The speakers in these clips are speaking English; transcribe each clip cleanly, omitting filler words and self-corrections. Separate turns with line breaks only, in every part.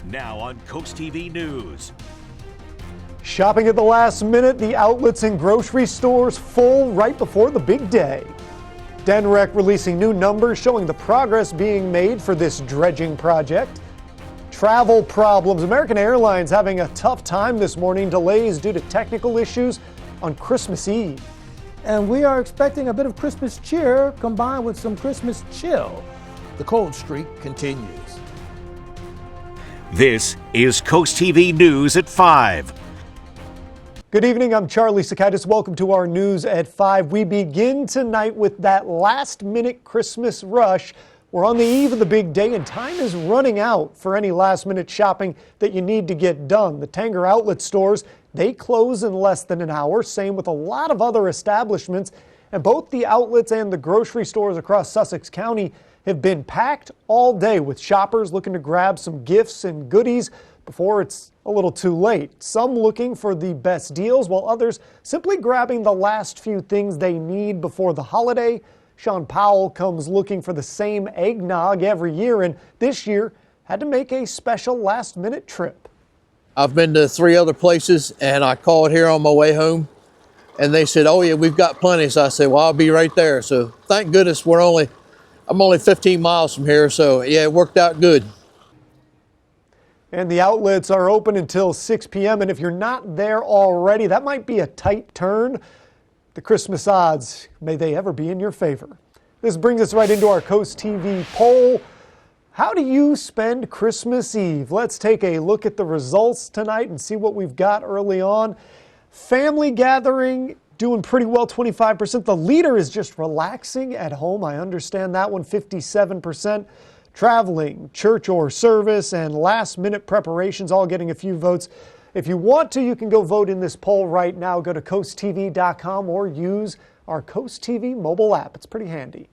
Now on CoastTV News.
Shopping at the last minute, the outlets and grocery stores full right before the big day. DenRec releasing new numbers showing the progress being made for this dredging project. Travel problems. American Airlines having a tough time this morning. Delays due to technical issues on Christmas Eve.
And we are expecting a bit of Christmas cheer combined with some Christmas chill. The cold streak continues.
This is CoastTV News at 5.
Good evening, I'm Charlie Sakaitis. Welcome to our news at 5. We begin tonight with that last-minute Christmas rush. We're on the eve of the big day and time is running out for any last-minute shopping that you need to get done. The Tanger outlet stores, they close in less than an hour. Same with a lot of other establishments. And both the outlets and the grocery stores across Sussex County have been packed all day with shoppers looking to grab some gifts and goodies before it's a little too late. Some looking for the best deals, while others simply grabbing the last few things they need before the holiday. Sean Powell comes looking for the same eggnog every year, and this year had to make a special last-minute trip.
I've been to 3 other places, and I called here on my way home, and they said, "Oh yeah, we've got plenty." So I said, "Well, I'll be right there." So thank goodness I'm only 15 miles from here, so yeah, it worked out good.
And the outlets are open until 6 p.m. And if you're not there already, that might be a tight turn. The Christmas odds, may they ever be in your favor. This brings us right into our CoastTV poll. How do you spend Christmas Eve? Let's take a look at the results tonight and see what we've got early on. Family gathering, doing pretty well, 25%. The leader is just relaxing at home. I understand that one, 57%. Traveling, church or service, and last-minute preparations all getting a few votes. If you want to, you can go vote in this poll right now. Go to coasttv.com or use our Coast TV mobile app. It's pretty handy.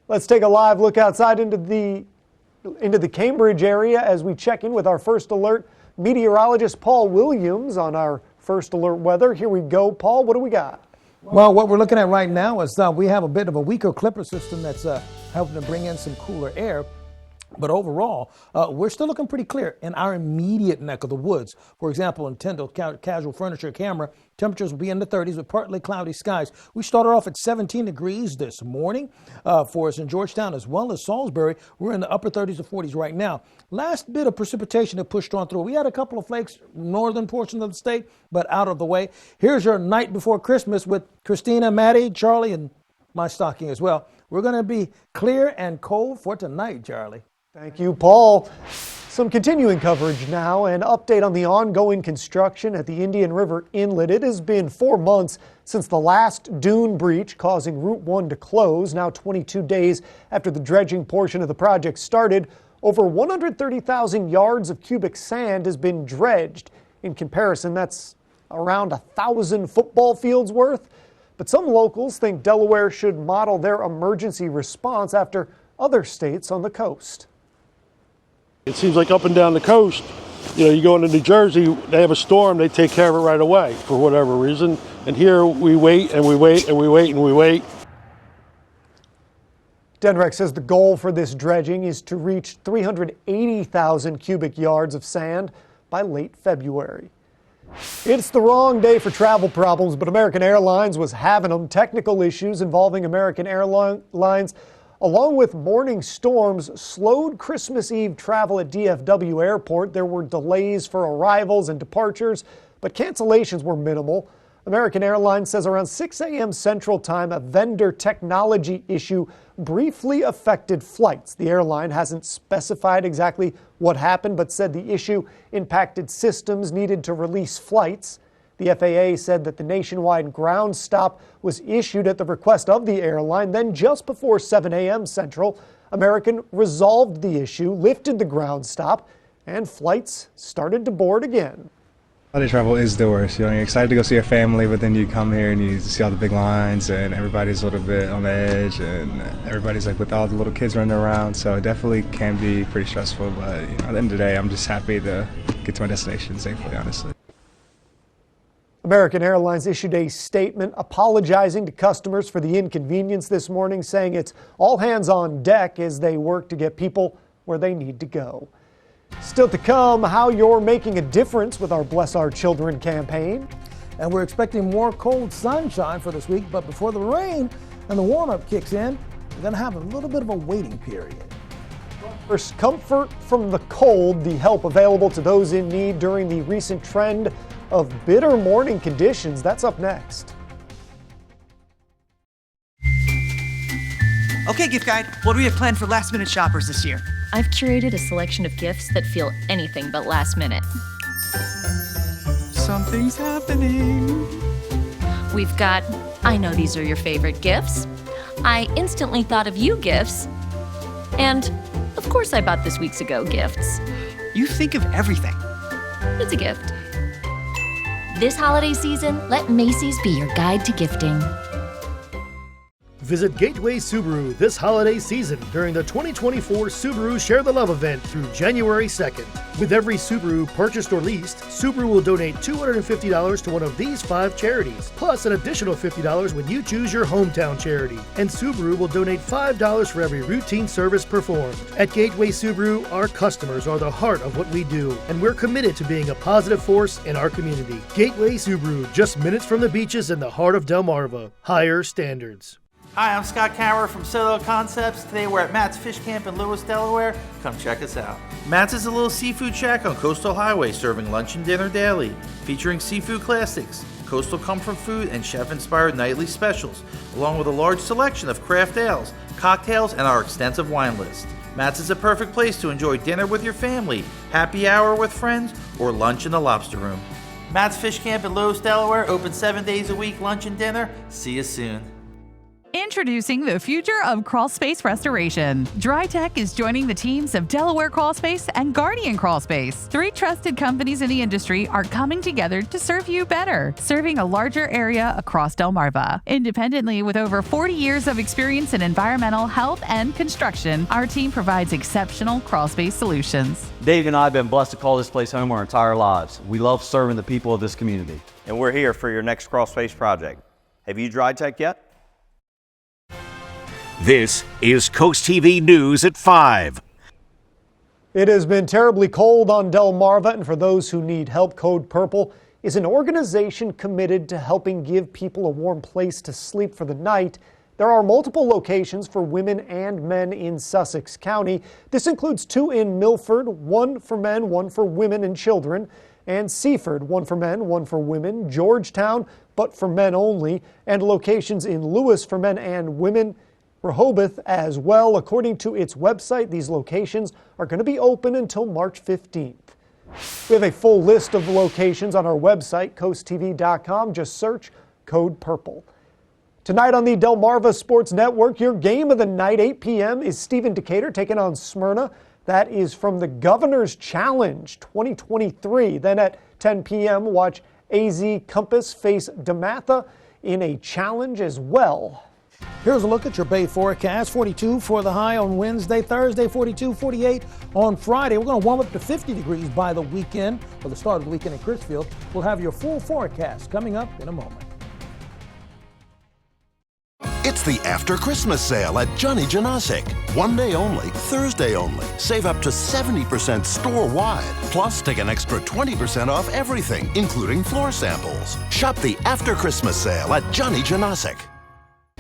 Let's take a live look outside into the Cambridge area as we check in with our First Alert meteorologist Paul Williams on our First Alert weather. Here we go, Paul. What do we got?
Well, what we're looking at right now is we have a bit of a weaker Clipper system that's helping to bring in some cooler air. But overall, we're still looking pretty clear in our immediate neck of the woods. For example, in Tyndall, Casual Furniture Camera, temperatures will be in the 30s with partly cloudy skies. We started off at 17 degrees this morning for us in Georgetown as well as Salisbury. We're in the upper 30s to 40s right now. Last bit of precipitation that pushed on through. We had a couple of flakes, northern portion of the state, but out of the way. Here's your night before Christmas with Christina, Maddie, Charlie, and my stocking as well. We're going to be clear and cold for tonight, Charlie.
Thank you, Paul. Some continuing coverage now. An update on the ongoing construction at the Indian River Inlet. It has been 4 months since the last dune breach causing Route 1 to close. Now 22 days after the dredging portion of the project started, over 130,000 yards of cubic sand has been dredged. In comparison, that's around 1,000 football fields worth. But some locals think Delaware should model their emergency response after other states on the coast.
It seems like up and down the coast, you go into New Jersey, they have a storm, they take care of it right away for whatever reason. And here we wait and we wait and we wait and we wait.
DenRec says the goal for this dredging is to reach 380,000 cubic yards of sand by late February. It's the wrong day for travel problems, but American Airlines was having them. Technical issues involving American Airlines along with morning storms slowed Christmas Eve travel at DFW Airport. There were delays for arrivals and departures, but cancellations were minimal. American Airlines says around 6 a.m. Central Time, a vendor technology issue briefly affected flights. The airline hasn't specified exactly what happened, but said the issue impacted systems needed to release flights. The FAA said that the nationwide ground stop was issued at the request of the airline. Then just before 7 a.m. Central, American resolved the issue, lifted the ground stop, and flights started to board again.
Holiday travel is the worst. You're excited to go see your family, but then you come here and you see all the big lines and everybody's a little bit on the edge and everybody's with all the little kids running around. So it definitely can be pretty stressful, but at the end of the day, I'm just happy to get to my destination safely, honestly.
American Airlines issued a statement apologizing to customers for the inconvenience this morning, saying it's all hands on deck as they work to get people where they need to go. Still to come, how you're making a difference with our Bless Our Children campaign.
And we're expecting more cold sunshine for this week, but before the rain and the warm-up kicks in, we're going to have a little bit of a waiting period.
First, comfort from the cold, the help available to those in need during the recent trend of bitter morning conditions. That's up next.
Okay, gift guide, what do we have planned for last-minute shoppers this year?
I've curated a selection of gifts that feel anything but last minute.
Something's happening.
We've got, I know these are your favorite gifts, I instantly thought of you gifts, and of course I bought this weeks ago gifts.
You think of everything.
It's a gift. This holiday season, let Macy's be your guide to gifting.
Visit Gateway Subaru this holiday season during the 2024 Subaru Share the Love event through January 2nd. With every Subaru purchased or leased, Subaru will donate $250 to one of these 5 charities, plus an additional $50 when you choose your hometown charity. And Subaru will donate $5 for every routine service performed. At Gateway Subaru, our customers are the heart of what we do, and we're committed to being a positive force in our community. Gateway Subaru, just minutes from the beaches in the heart of Delmarva. Higher standards.
Hi, I'm Scott Cower from Solo Concepts. Today we're at Matt's Fish Camp in Lewis, Delaware. Come check us out. Matt's is a little seafood shack on Coastal Highway serving lunch and dinner daily, featuring seafood classics, coastal comfort food, and chef-inspired nightly specials, along with a large selection of craft ales, cocktails, and our extensive wine list. Matt's is a perfect place to enjoy dinner with your family, happy hour with friends, or lunch in the lobster room. Matt's Fish Camp in Lewis, Delaware, open 7 days a week, lunch and dinner. See you soon.
Introducing the future of crawl space restoration. DryTech is joining the teams of Delaware Crawl Space and Guardian Crawl Space. 3 trusted companies in the industry are coming together to serve you better, serving a larger area across Delmarva. Independently, with over 40 years of experience in environmental, health, and construction, our team provides exceptional crawl space solutions.
Dave and I have been blessed to call this place home our entire lives. We love serving the people of this community. And we're here for your next crawl space project. Have you DryTech yet?
This is Coast TV News at 5.
It has been terribly cold on Delmarva, and for those who need help, Code Purple is an organization committed to helping give people a warm place to sleep for the night. There are multiple locations for women and men in Sussex County. This includes 2 in Milford, 1 for men, 1 for women and children, and Seaford, 1 for men, 1 for women, Georgetown, but for men only, and locations in Lewis for men and women, Rehoboth as well. According to its website, these locations are going to be open until March 15th. We have a full list of locations on our website, coasttv.com. Just search Code Purple. Tonight on the Delmarva Sports Network, your game of the night, 8 p.m., is Stephen Decatur taking on Smyrna. That is from the Governor's Challenge 2023. Then at 10 p.m., watch AZ Compass face DeMatha in a challenge as well.
Here's a look at your Bay forecast. 42 for the high on Wednesday, Thursday, 42, 48 on Friday. We're going to warm up to 50 degrees by the weekend, or the start of the weekend in Crisfield. We'll have your full forecast coming up in a moment.
It's the After Christmas sale at Johnny Janasic. 1 day only, Thursday only. Save up to 70% store-wide. Plus, take an extra 20% off everything, including floor samples. Shop the After Christmas sale at Johnny Janasic.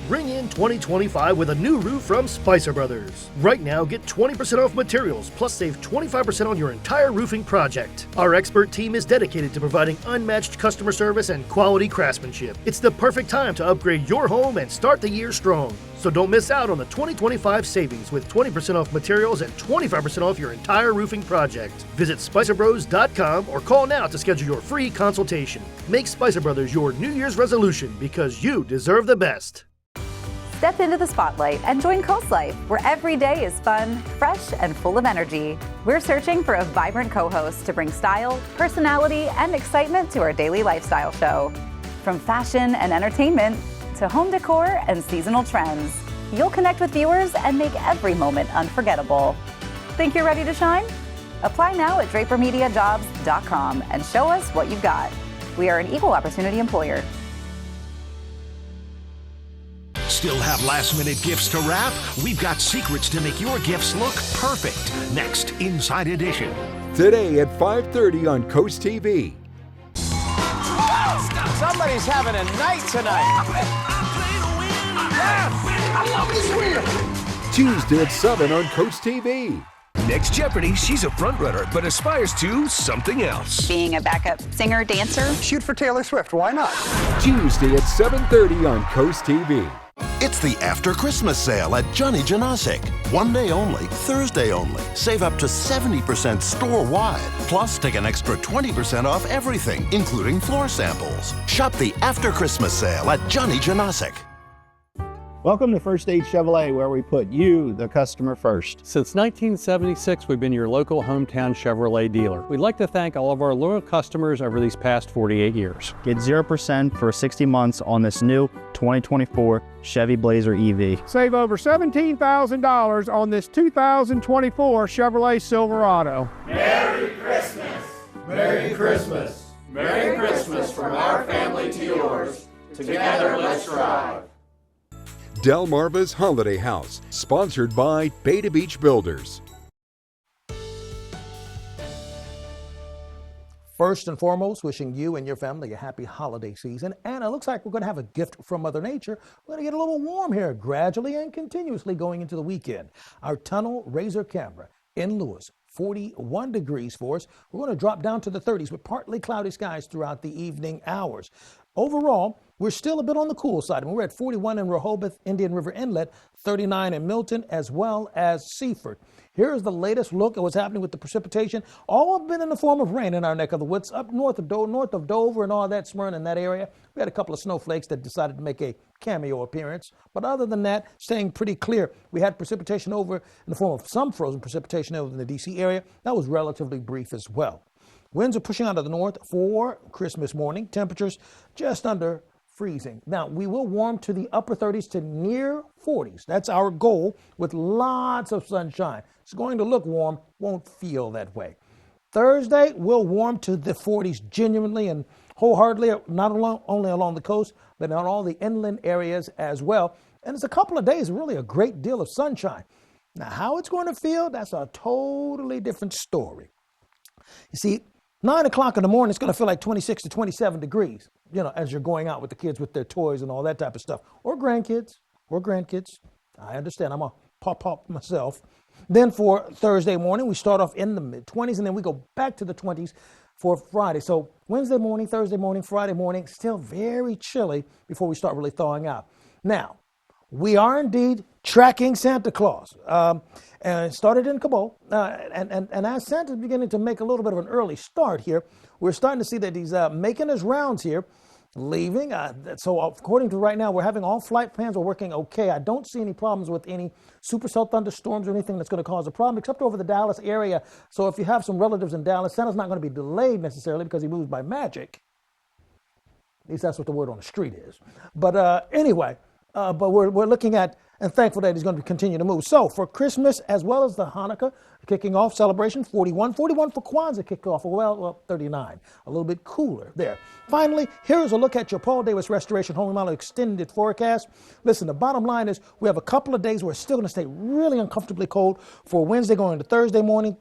Ring in 2025 with a new roof from Spicer Brothers. Right now, get 20% off materials, plus save 25% on your entire roofing project. Our expert team is dedicated to providing unmatched customer service and quality craftsmanship. It's the perfect time to upgrade your home and start the year strong. So don't miss out on the 2025 savings with 20% off materials and 25% off your entire roofing project. Visit SpicerBros.com or call now to schedule your free consultation. Make Spicer Brothers your New Year's resolution because you deserve the best.
Step into the spotlight and join Coast Life, where every day is fun, fresh, and full of energy. We're searching for a vibrant co-host to bring style, personality, and excitement to our daily lifestyle show. From fashion and entertainment to home decor and seasonal trends, you'll connect with viewers and make every moment unforgettable. Think you're ready to shine? Apply now at drapermediajobs.com and show us what you've got. We are an equal opportunity employer.
Still have last-minute gifts to wrap? We've got secrets to make your gifts look perfect. Next, Inside Edition.
today at 5:30 on Coast TV.
Somebody's having a night tonight. Yes! I love this wheel.
Tuesday at 7 on Coast TV.
Next Jeopardy, she's a frontrunner, but aspires to something else.
Being a backup singer, dancer.
Shoot for Taylor Swift, why not?
Tuesday at 7:30 on Coast TV.
It's the After Christmas sale at Johnny Janasic. One day only, Thursday only. Save up to 70% store-wide. Plus, take an extra 20% off everything, including floor samples. Shop the After Christmas sale at Johnny Janasic.
Welcome to First Aid Chevrolet, where we put you, the customer, first.
Since 1976, we've been your local hometown Chevrolet dealer. We'd like to thank all of our loyal customers over these past 48 years.
Get 0% for 60 months on this new 2024 Chevy Blazer EV.
Save over $17,000 on this 2024 Chevrolet Silverado.
Merry Christmas! Merry Christmas! Merry Christmas from our family to yours. Together, let's drive.
Delmarva's Holiday House, sponsored by Beta Beach Builders.
First and foremost, wishing you and your family a happy holiday season. And it looks like we're going to have a gift from Mother Nature. We're going to get a little warm here gradually and continuously going into the weekend. Our tunnel razor camera in Lewis, 41 degrees for us. We're going to drop down to the 30s with partly cloudy skies throughout the evening hours. Overall, we're still a bit on the cool side. I mean, we're at 41 in Rehoboth, Indian River Inlet, 39 in Milton, as well as Seaford. Here's the latest look at what's happening with the precipitation. All been in the form of rain in our neck of the woods, up north of Dover and all that, Smyrna and that area. We had a couple of snowflakes that decided to make a cameo appearance. But other than that, staying pretty clear. We had precipitation over in the form of some frozen precipitation over in the D.C. area. That was relatively brief as well. Winds are pushing out of the north for Christmas morning. Temperatures just under freezing. Now, we will warm to the upper 30s to near 40s. That's our goal with lots of sunshine. It's going to look warm, won't feel that way. Thursday, we'll warm to the 40s genuinely and wholeheartedly, not only along the coast, but on all the inland areas as well. And it's a couple of days, really a great deal of sunshine. Now, how it's going to feel, that's a totally different story. You see, 9 o'clock in the morning, it's going to feel like 26 to 27 degrees, as you're going out with the kids with their toys and all that type of stuff. Or grandkids. I understand. I'm a pop myself. Then for Thursday morning, we start off in the mid-20s, and then we go back to the 20s for Friday. So Wednesday morning, Thursday morning, Friday morning, still very chilly before we start really thawing out. Now, we are indeed tracking Santa Claus. And it started in Cabot. And as Santa's beginning to make a little bit of an early start here, we're starting to see that he's making his rounds here, leaving. So according to right now, we're having all flight plans are working okay. I don't see any problems with any supercell thunderstorms or anything that's going to cause a problem, except over the Dallas area. So if you have some relatives in Dallas, Santa's not going to be delayed necessarily because he moves by magic. At least that's what the word on the street is. But anyway, but we're looking at and thankful that he's going to continue to move. So for Christmas as well as the Hanukkah kicking off celebration, 41 for Kwanzaa kickoff, well, 39, a little bit cooler there. Finally, here's a look at your Paul Davis Restoration Home Remodel extended forecast. Listen, the bottom line is we have a couple of days where it's still going to stay really uncomfortably cold for Wednesday going to Thursday morning,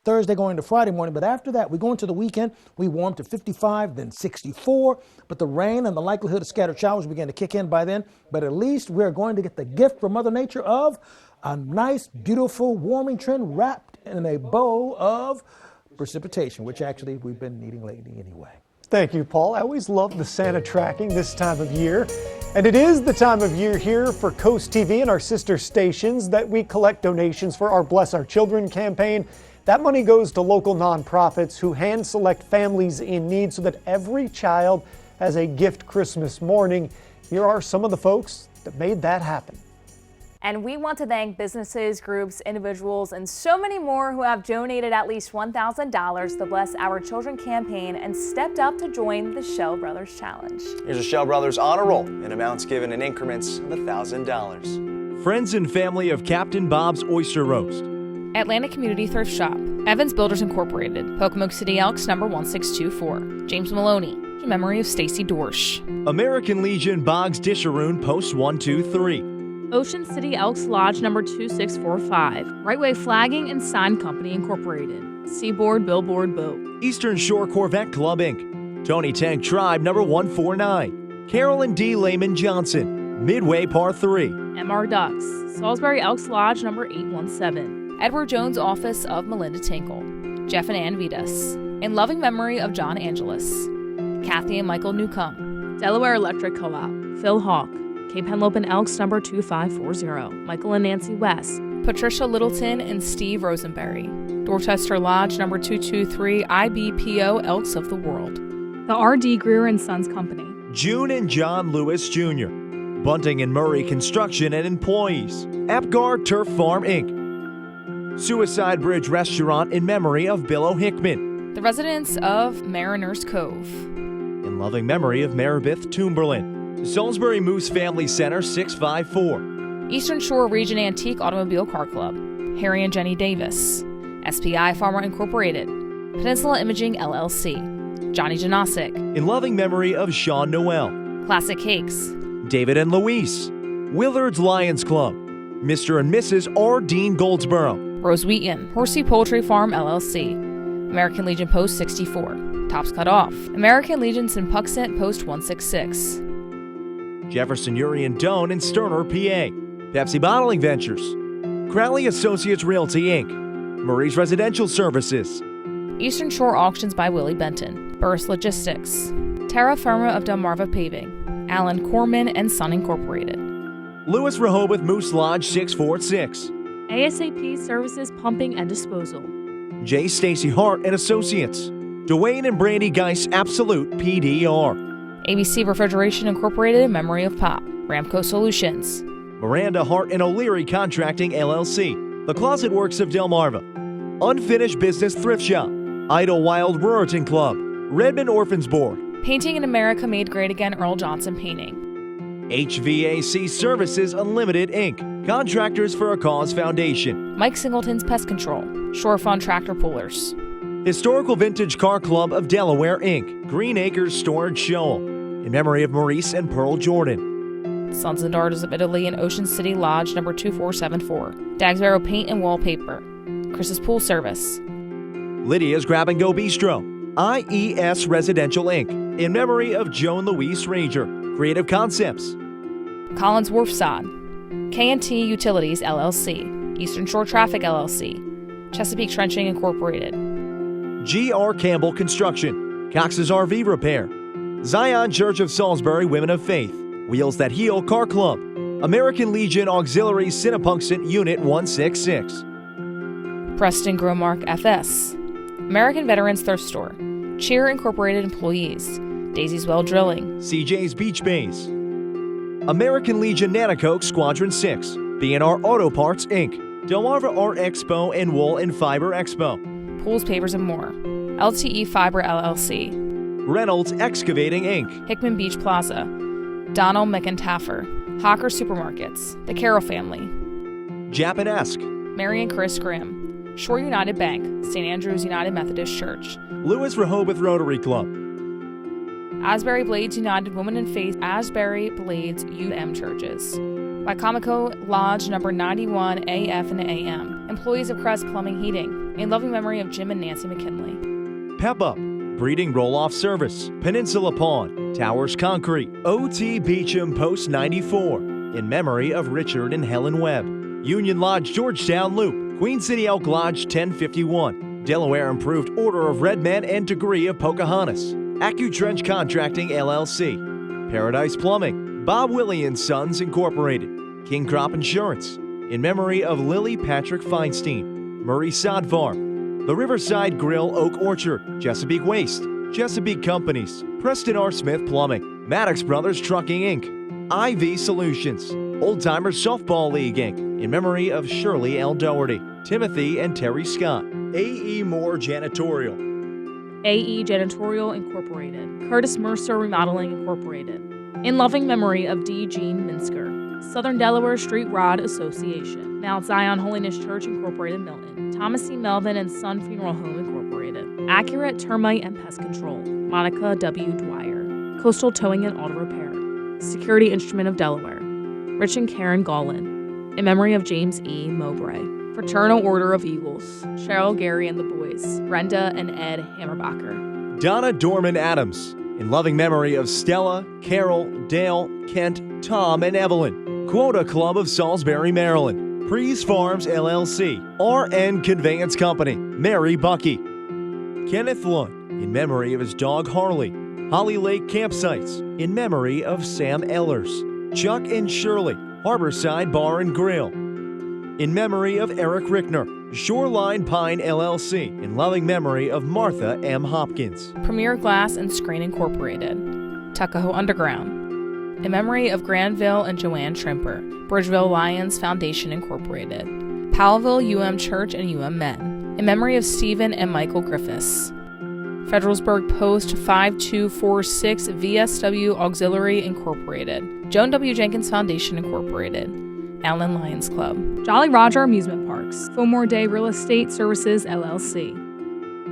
Thursday going to Friday morning. But after that, we go into the weekend, we warm to 55, then 64. But the rain and the likelihood of scattered showers begin to kick in by then. But at least we're going to get the gift from Mother Nature of a nice, beautiful warming trend wrapped in a bow of precipitation, which actually we've been needing lately anyway.
Thank you, Paul. I always love the Santa tracking this time of year. And it is the time of year here for Coast TV and our sister stations that we collect donations for our Bless Our Children campaign. That money goes to local nonprofits who hand select families in need so that every child has a gift Christmas morning. Here are some of the folks that made that happen.
And we want to thank businesses, groups, individuals, and so many more who have donated at least $1,000 to the Bless Our Children campaign and stepped up to join the Shell Brothers Challenge.
Here's a Shell Brothers honor roll in amounts given in increments of $1,000.
Friends and family of Captain Bob's Oyster Roast.
Atlantic Community Thrift Shop. Evans Builders Incorporated. Pocomoke City Elks number 1624. James Maloney. In memory of Stacy Dorsch.
American Legion Boggs Disharoon Post 123.
Ocean City Elks Lodge number 2645. Right Way Flagging and Sign Company Incorporated.
Seaboard Billboard Boat.
Eastern Shore Corvette Club, Inc. Tony Tank Tribe number 149. Carolyn D. Lehman Johnson, Midway Par 3.
MR Ducks. Salisbury Elks Lodge number 817.
Edward Jones Office of Melinda Tinkle. Jeff and Ann Vitas. In loving memory of John Angeles. Kathy and Michael Newcomb.
Delaware Electric Co-op. Phil Hawk. Cape Henlopen Elks number 2540. Michael and Nancy West.
Patricia Littleton and Steve Rosenberry. Dorchester Lodge number 223 IBPO Elks of the World.
The R.D. Greer and Sons Company.
June and John Lewis Jr. Bunting and Murray Construction and Employees. Apgar Turf Farm, Inc. Suicide Bridge Restaurant in memory of Bill O'Hickman.
The residents of Mariners Cove.
In loving memory of Maribeth Toomberlin. Salisbury Moose Family Center 654.
Eastern Shore Region Antique Automobile Car Club. Harry and Jenny Davis. SPI Pharma Incorporated. Peninsula Imaging LLC. Johnny Janosic.
In loving memory of Sean Noel.
Classic Cakes.
David and Louise. Willard's Lions Club. Mr. and Mrs. R. Dean Goldsboro.
Rose Wheaton. Horsey Poultry Farm LLC. American Legion Post 64. Tops Cut Off. American Legion Sinpuxent Post 166.
Jefferson Uri and Doan in Sterner, PA. Pepsi Bottling Ventures. Crowley Associates Realty, Inc. Murray's Residential Services.
Eastern Shore Auctions by Willie Benton. Burris Logistics. Terra Firma of Delmarva Paving. Alan Corman and Son Incorporated.
Lewis Rehoboth Moose Lodge 646.
ASAP Services Pumping and Disposal.
J. Stacy Hart and Associates. Dwayne and Brandy Geis Absolute PDR.
ABC Refrigeration Incorporated in memory of Pop. Ramco Solutions.
Miranda Hart and O'Leary Contracting LLC. The Closet Works of Delmarva. Unfinished Business Thrift Shop. Idlewild Ruritan Club. Redmond Orphans Board.
Painting in America Made Great Again Earl Johnson Painting.
HVAC Services Unlimited, Inc. Contractors for a Cause Foundation.
Mike Singleton's Pest Control. Shore Fund Tractor Pullers.
Historical Vintage Car Club of Delaware, Inc. Green Acres Storage Shoal. In memory of Maurice and Pearl Jordan.
Sons and Daughters of Italy in Ocean City Lodge number 2474. Dagsboro Paint and Wallpaper. Chris's Pool Service.
Lydia's Grab and Go Bistro. IES Residential, Inc. In memory of Joan Louise Ranger. Creative Concepts.
Collins Wharf Sod. K&T Utilities LLC. Eastern Shore Traffic LLC. Chesapeake Trenching Incorporated.
G.R. Campbell Construction. Cox's RV Repair. Zion Church of Salisbury Women of Faith. Wheels That Heal Car Club. American Legion Auxiliary Sinnepunxent Unit 166.
Preston Gromark FS. American Veterans Thrift Store. Cheer Incorporated Employees. Daisy's Well Drilling.
CJ's Beach Bays. American Legion Nanacoke Squadron 6. B&R Auto Parts, Inc. Delmarva Art Expo and Wool and Fiber Expo.
Pools, Pavers, and more. LTE Fiber LLC.
Reynolds Excavating, Inc.
Hickman Beach Plaza. Donald McIntaffer. Hawker Supermarkets. The Carroll Family.
Japanesque.
Mary and Chris Graham. Shore United Bank. St. Andrew's United Methodist Church.
Lewis Rehoboth Rotary Club.
Asbury Blades United Women in Faith. Asbury Blades UM Churches. Wycomico Lodge number 91 AF and AM. Employees of Crest Plumbing Heating. In loving memory of Jim and Nancy McKinley.
Pep Up. Breeding Roll-Off Service. Peninsula Pawn. Towers Concrete. OT Beecham Post 94. In memory of Richard and Helen Webb. Union Lodge Georgetown Loop. Queen City Elk Lodge 1051. Delaware Improved Order of Red Men and Degree of Pocahontas. AccuTrench Contracting LLC. Paradise Plumbing. Bob Willie and Sons Incorporated. King Crop Insurance. In memory of Lily Patrick Feinstein. Murray Sod Farm. The Riverside Grill Oak Orchard. Chesapeake Waste. Chesapeake Companies. Preston R. Smith Plumbing. Maddox Brothers Trucking, Inc. IV Solutions. Old Timers Softball League, Inc. In memory of Shirley L. Doherty. Timothy and Terry Scott. A.E. Moore Janitorial.
AE Janitorial Incorporated. Curtis Mercer Remodeling Incorporated. In loving memory of D. Gene Minsker. Southern Delaware Street Rod Association. Mount Zion Holiness Church Incorporated, Milton. Thomas C. Melvin and Son Funeral Home Incorporated. Accurate Termite and Pest Control. Monica W. Dwyer. Coastal Towing and Auto Repair. Security Instrument of Delaware. Rich and Karen Gollin. In memory of James E. Mowbray.
Fraternal Order of Eagles, Cheryl, Gary, and the Boys, Brenda and Ed Hammerbacher.
Donna Dorman Adams, in loving memory of Stella, Carol, Dale, Kent, Tom, and Evelyn. Quota Club of Salisbury, Maryland. Prees Farms, LLC. RN Conveyance Company, Mary Bucky. Kenneth Lund, in memory of his dog Harley. Holly Lake Campsites, in memory of Sam Ellers. Chuck and Shirley, Harborside Bar and Grill. In memory of Eric Rickner, Shoreline Pine LLC, in loving memory of Martha M. Hopkins.
Premier Glass and Screen Incorporated, Tuckahoe Underground. In memory of Granville and Joanne Trimper, Bridgeville Lions Foundation Incorporated. Powellville UM Church and UM Men. In memory of Stephen and Michael Griffiths. Federalsburg Post 5246 VSW Auxiliary Incorporated. Joan W. Jenkins Foundation Incorporated. Allen Lions Club. Jolly Roger Amusement Parks. Fillmore Day Real Estate Services LLC.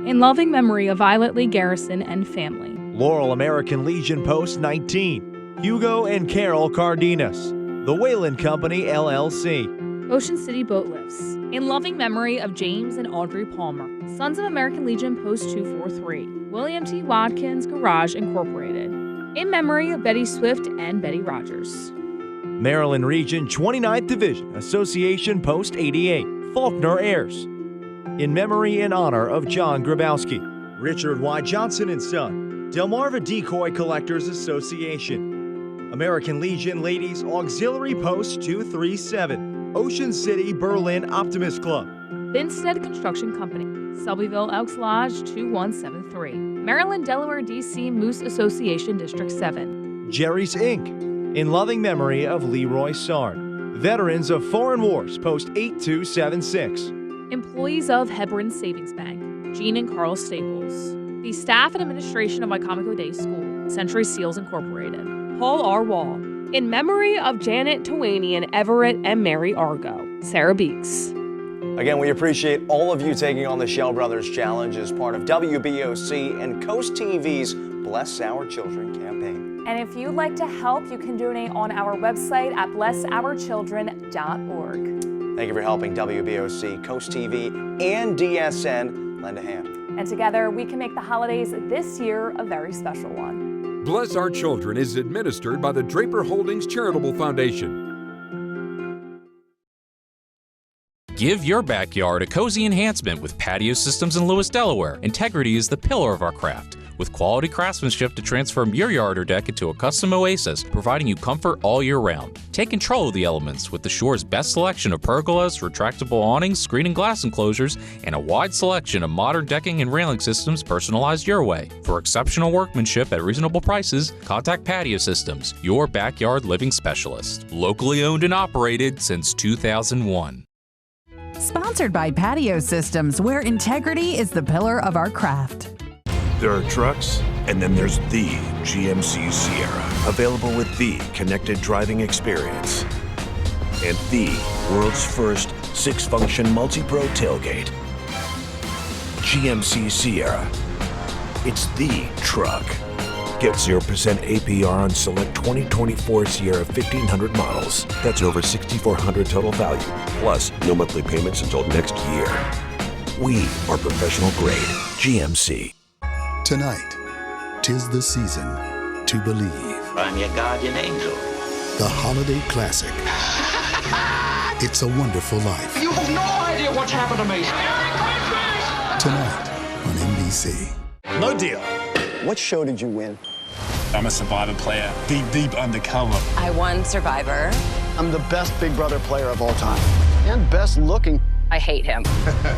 In loving memory of Violet Lee Garrison and family.
Laurel American Legion Post 19. Hugo and Carol Cardenas. The Wayland Company LLC.
Ocean City Boat Lifts. In loving memory of James and Audrey Palmer. Sons of American Legion Post 243. William T. Watkins Garage Incorporated. In memory of Betty Swift and Betty Rogers.
Maryland Region 29th Division Association Post 88. Faulkner Heirs. In memory and honor of John Grabowski. Richard Y. Johnson and Son. Delmarva Decoy Collectors Association. American Legion Ladies Auxiliary Post 237. Ocean City Berlin Optimist Club.
Binstead Construction Company. Selbyville Elks Lodge 2173. Maryland Delaware DC Moose Association District 7.
Jerry's Inc. In loving memory of Leroy Sard. Veterans of Foreign Wars Post 8276.
Employees of Hebron Savings Bank. Gene and Carl Staples. The staff and administration of Wycomico Day School. Century Seals Incorporated. Paul R. Wall. In memory of Janet Tawanian, Everett, and Mary Argo. Sarah Beeks.
Again, we appreciate all of you taking on the Shell Brothers Challenge as part of WBOC and Coast TV's Bless Our Children campaign.
And if you'd like to help, you can donate on our website at blessourchildren.org.
Thank you for helping WBOC, Coast TV, and DSN lend a hand.
And together, we can make the holidays this year a very special one.
Bless Our Children is administered by the Draper Holdings Charitable Foundation.
Give your backyard a cozy enhancement with Patio Systems in Lewis, Delaware. Integrity is the pillar of our craft. With quality craftsmanship to transform your yard or deck into a custom oasis, providing you comfort all year round. Take control of the elements with the Shore's best selection of pergolas, retractable awnings, screen and glass enclosures, and a wide selection of modern decking and railing systems personalized your way. For exceptional workmanship at reasonable prices, contact Patio Systems, your backyard living specialist. Locally owned and operated since 2001.
Sponsored by Patio Systems, where integrity is the pillar of our craft.
There are trucks, and then there's the GMC Sierra, available with the connected driving experience and the world's first 6-function multi-pro tailgate. GMC Sierra. It's the truck. Get 0% APR on select 2024 Sierra 1500 models. That's over $6,400 total value, plus no monthly payments until next year. We are professional grade GMC.
Tonight, 'tis the season to believe.
I'm your guardian angel.
The holiday classic. It's a Wonderful Life.
You have no idea what's happened to me.
Tonight on NBC.
No deal.
What show did you win?
I'm a Survivor player, deep undercover.
I won Survivor.
I'm the best Big Brother player of all time, and best looking.
I hate him.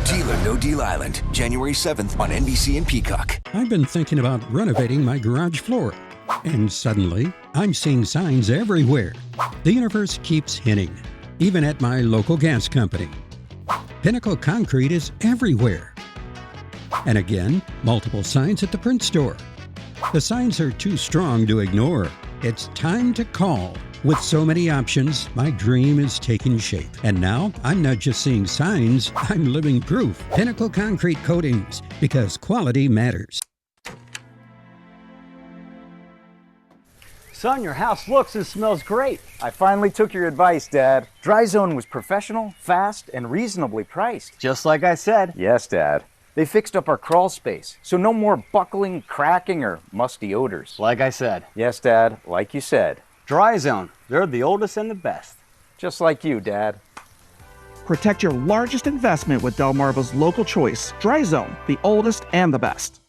Deal or No Deal Island, January 7th on NBC and Peacock.
I've been thinking about renovating my garage floor, and suddenly I'm seeing signs everywhere. The universe keeps hinting, even at my local gas company. Pinnacle Concrete is everywhere. And again, multiple signs at the print store. The signs are too strong to ignore. It's time to call. With so many options, my dream is taking shape. And now, I'm not just seeing signs, I'm living proof. Pinnacle Concrete Coatings, because quality matters.
Son, your house looks and smells great. I finally took your advice, Dad. Dry Zone was professional, fast, and reasonably priced. Just like I said. Yes, Dad. They fixed up our crawl space, so no more buckling, cracking, or musty odors. Like I said. Yes, Dad, like you said. Dry Zone. They're the oldest and the best. Just like you, Dad.
Protect your largest investment with Delmarva's local choice, Dry Zone, the oldest and the best.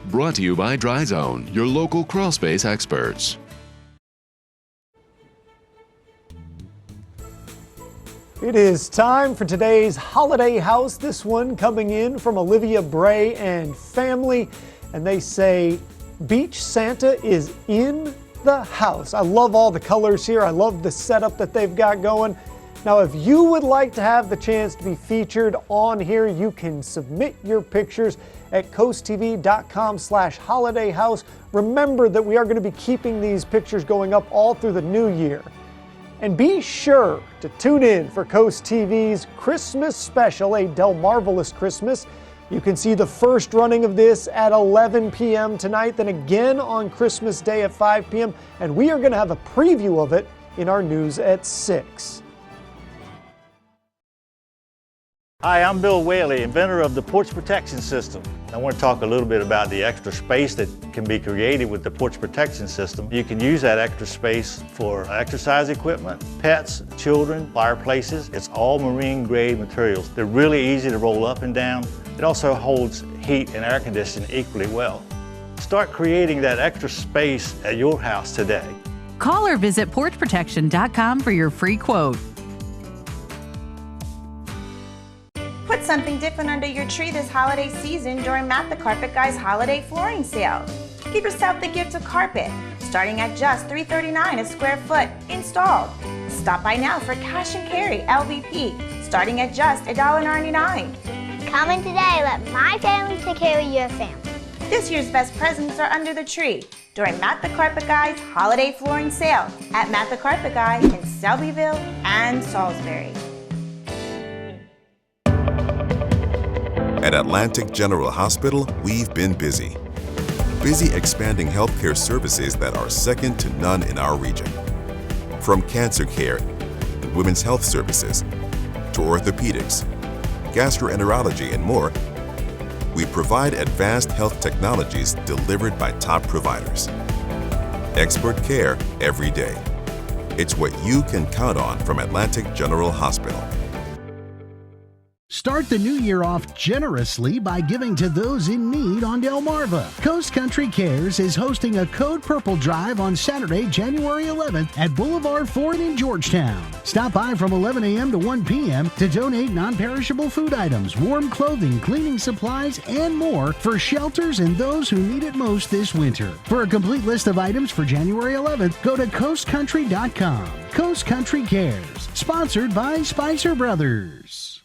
Brought to you by Dry Zone, your local crawl space experts.
It is time for today's Holiday House. This one coming in from Olivia Bray and family. And they say, Beach Santa is in the house. I love all the colors here. I love the setup that they've got going. Now, if you would like to have the chance to be featured on here, you can submit your pictures at coasttv.com/holidayhouse. Remember that we are going to be keeping these pictures going up all through the new year. And be sure to tune in for Coast TV's Christmas special, A Delmarvelous Christmas. You can see the first running of this at 11 p.m. tonight, then again on Christmas Day at 5 p.m. And we are going to have a preview of it in our news at 6.
Hi, I'm Bill Whaley, inventor of the Porch Protection System. I want to talk a little bit about the extra space that can be created with the Porch Protection System. You can use that extra space for exercise equipment, pets, children, fireplaces. It's all marine grade materials. They're really easy to roll up and down. It also holds heat and air conditioning equally well. Start creating that extra space at your house today.
Call or visit porchprotection.com for your free quote.
Put something different under your tree this holiday season during Matt the Carpet Guy's holiday flooring sale. Give yourself the gift of carpet, starting at just $3.39 a square foot installed. Stop by now for cash and carry LVP, starting at just $1.99.
Come in today, let my family take care of your family.
This year's best presents are under the tree during Matt the Carpet Guy's holiday flooring sale at Matt the Carpet Guy in Selbyville and Salisbury.
At Atlantic General Hospital, we've been busy. Busy expanding healthcare services that are second to none in our region. From cancer care and women's health services to orthopedics, gastroenterology, and more, we provide advanced health technologies delivered by top providers. Expert care every day. It's what you can count on from Atlantic General Hospital.
Start the new year off generously by giving to those in need on Delmarva. Coast Country Cares is hosting a Code Purple Drive on Saturday, January 11th at Boulevard Ford in Georgetown. Stop by from 11 a.m. to 1 p.m. to donate non-perishable food items, warm clothing, cleaning supplies, and more for shelters and those who need it most this winter. For a complete list of items for January 11th, go to coastcountry.com. Coast Country Cares, sponsored by Spicer Brothers.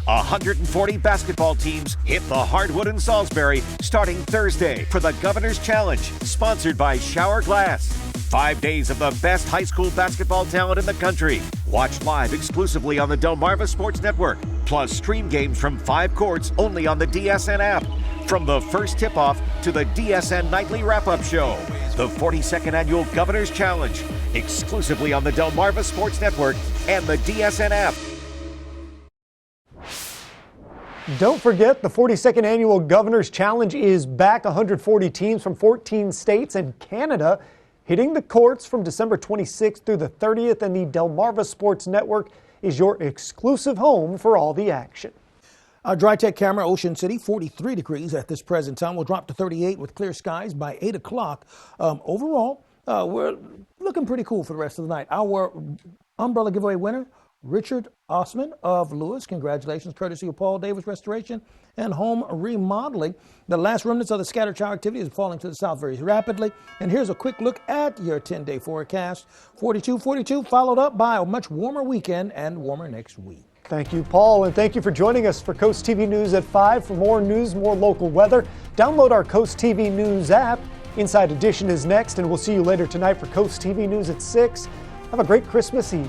140 basketball teams hit the hardwood in Salisbury starting Thursday for the Governor's Challenge, sponsored by Shower Glass. 5 days of the best high school basketball talent in the country. Watch live exclusively on the Delmarva Sports Network, plus stream games from 5 courts only on the DSN app. From the first tip-off to the DSN Nightly Wrap-Up Show, the 42nd Annual Governor's Challenge, exclusively on the Delmarva Sports Network and the DSN app.
Don't forget, the 42nd Annual Governor's Challenge is back. 140 teams from 14 states and Canada hitting the courts from December 26th through the 30th, and the Delmarva Sports Network is your exclusive home for all the action.
Our dry tech camera, Ocean City, 43 degrees at this present time. We'll drop to 38 with clear skies by 8 o'clock. Overall, we're looking pretty cool for the rest of the night. Our umbrella giveaway winner, Richard Osman of Lewis. Congratulations, courtesy of Paul Davis Restoration and Home Remodeling. The last remnants of the scattered shower activity is falling to the south very rapidly. And here's a quick look at your 10-day forecast. 42, followed up by a much warmer weekend and warmer next week.
Thank you, Paul, and thank you for joining us for Coast TV News at 5. For more news, more local weather, download our Coast TV News app. Inside Edition is next, and we'll see you later tonight for Coast TV News at 6. Have a great Christmas Eve.